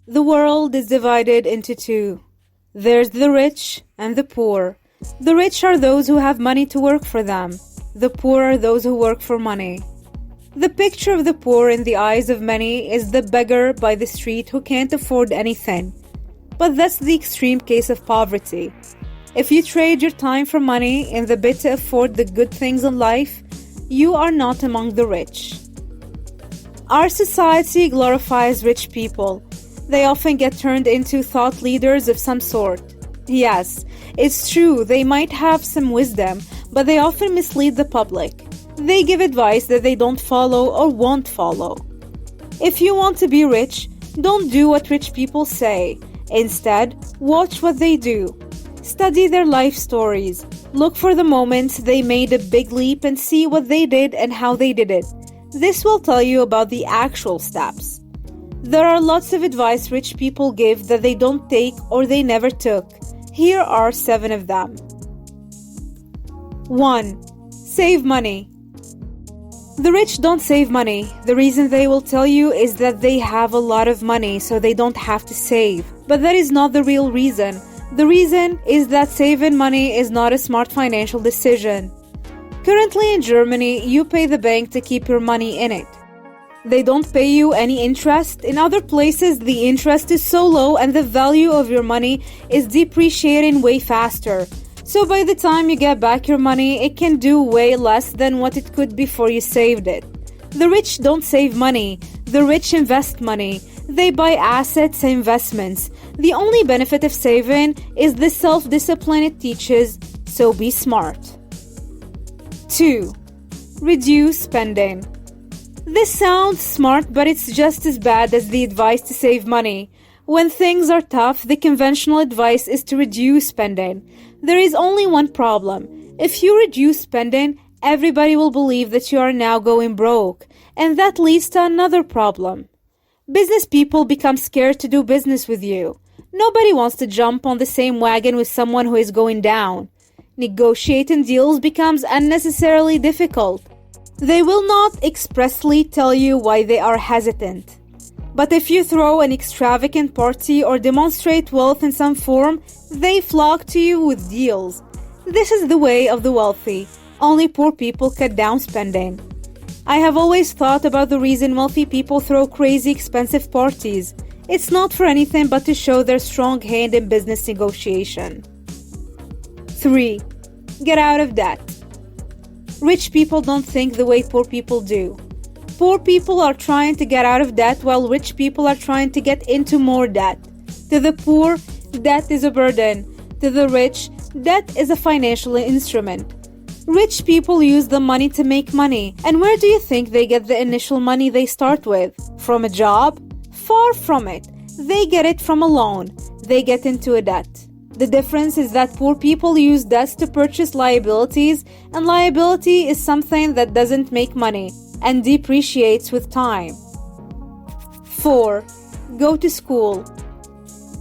The world is divided into two. There's the rich and the poor. The rich are those who have money to work for them. The poor are those who work for money. The picture of the poor in the eyes of many is the beggar by the street who can't afford anything. But that's the extreme case of poverty. If you trade your time for money in the bid to afford the good things in life, you are not among the rich. Our society glorifies rich people. They often get turned into thought leaders of some sort. Yes, it's true, they might have some wisdom, but they often mislead the public. They give advice that they don't follow or won't follow. If you want to be rich, don't do what rich people say. Instead, watch what they do. Study their life stories. Look for the moments they made a big leap and see what they did and how they did it. This will tell you about the actual steps. There are lots of advice rich people give that they don't take or they never took. Here are 7 of them. 1. Save money. The rich don't save money. The reason they will tell you is that they have a lot of money, so they don't have to save. But that is not the real reason. The reason is that saving money is not a smart financial decision. Currently in Germany, you pay the bank to keep your money in it. They don't pay you any interest. In other places, the interest is so low and the value of your money is depreciating way faster. So by the time you get back your money, it can do way less than what it could before you saved it. The rich don't save money. The rich invest money. They buy assets and investments. The only benefit of saving is the self-discipline it teaches, so be smart. 2. Reduce spending. This sounds smart, but it's just as bad as the advice to save money. When things are tough, the conventional advice is to reduce spending. There is only one problem. If you reduce spending, everybody will believe that you are now going broke, and that leads to another problem. Business people become scared to do business with you. Nobody wants to jump on the same wagon with someone who is going down. Negotiating deals becomes unnecessarily difficult. They will not expressly tell you why they are hesitant. But if you throw an extravagant party or demonstrate wealth in some form, they flock to you with deals. This is the way of the wealthy. Only poor people cut down spending. I have always thought about the reason wealthy people throw crazy expensive parties. It's not for anything but to show their strong hand in business negotiation. 3. Get out of debt. Rich people don't think the way poor people do. Poor people are trying to get out of debt while rich people are trying to get into more debt. To the poor, debt is a burden. To the rich, debt is a financial instrument. Rich people use the money to make money. And where do you think they get the initial money they start with? From a job? Far from it. They get it from a loan. They get into a debt. The difference is that poor people use debts to purchase liabilities, and liability is something that doesn't make money and depreciates with time. 4. Go to school.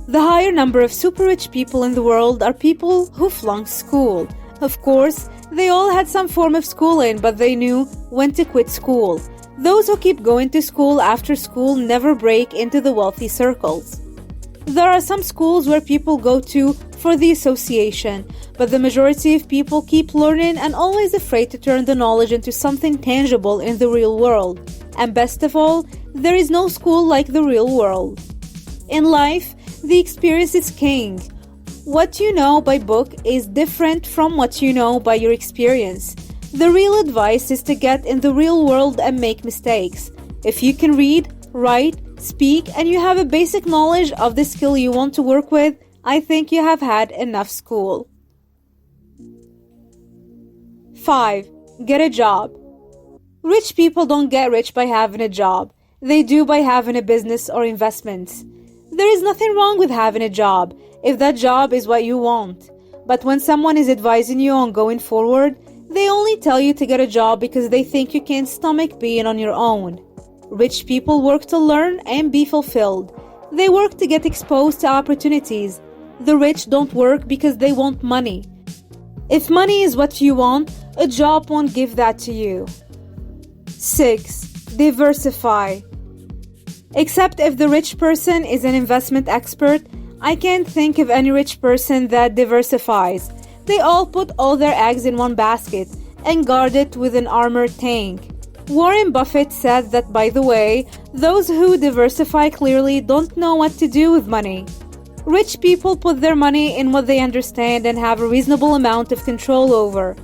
The higher number of super rich people in the world are people who flunked school. Of course, they all had some form of schooling, but they knew when to quit school. Those who keep going to school after school never break into the wealthy circles. There are some schools where people go to for the association, but the majority of people keep learning and always afraid to turn the knowledge into something tangible in the real world. And best of all, there is no school like the real world. In life, the experience is king. What you know by book is different from what you know by your experience. The real advice is to get in the real world and make mistakes. If you can read, write, speak, and you have a basic knowledge of the skill you want to work with, I think you have had enough school. 5. Get a job. Rich people don't get rich by having a job. They do by having a business or investments. There is nothing wrong with having a job, if that job is what you want. But when someone is advising you on going forward, they only tell you to get a job because they think you can't stomach being on your own. Rich people work to learn and be fulfilled. They work to get exposed to opportunities. The rich don't work because they want money. If money is what you want, a job won't give that to you. 6. Diversify. Except if the rich person is an investment expert, I can't think of any rich person that diversifies. They all put all their eggs in one basket and guard it with an armored tank. Warren Buffett said that, by the way, those who diversify clearly don't know what to do with money. Rich people put their money in what they understand and have a reasonable amount of control over.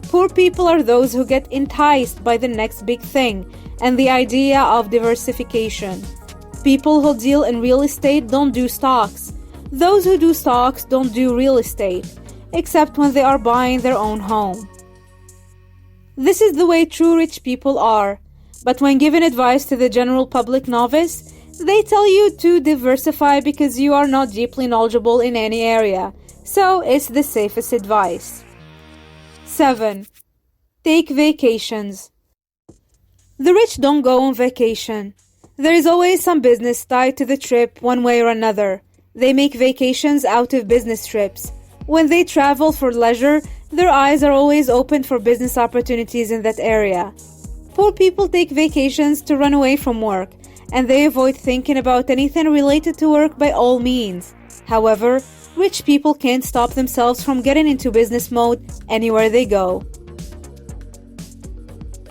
Poor people are those who get enticed by the next big thing and the idea of diversification. People who deal in real estate don't do stocks. Those who do stocks don't do real estate, except when they are buying their own home. This is the way true rich people are, but when given advice to the general public novice, they tell you to diversify because you are not deeply knowledgeable in any area, so it's the safest advice. 7. Take vacations. The rich don't go on vacation. There is always some business tied to the trip one way or another. They make vacations out of business trips. When they travel for leisure, their eyes are always open for business opportunities in that area. Poor people take vacations to run away from work, and they avoid thinking about anything related to work by all means. However, rich people can't stop themselves from getting into business mode anywhere they go.